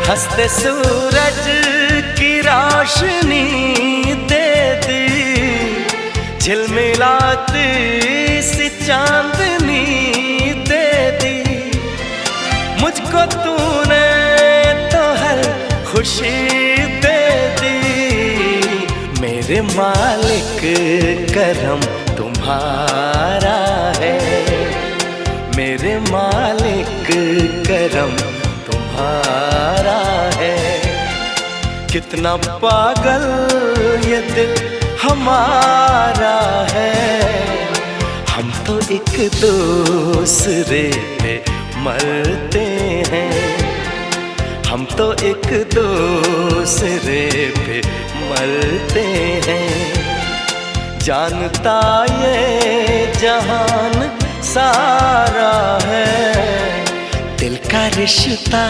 हंसते सूरज की रोशनी दे दी, झिलमिलाती सी चांदनी दे दी। मुझको तूने तो हर खुशी दे दी। मेरे मालिक करम तुम्हारा है, मेरे मालिक करम तुम्हारा है। कितना पागल ये दिल हमारा है, हम तो एक दूसरे पे मरते हैं, हम तो एक दूसरे पे मरते हैं। जानता ये जहान सारा है, दिल का रिश्ता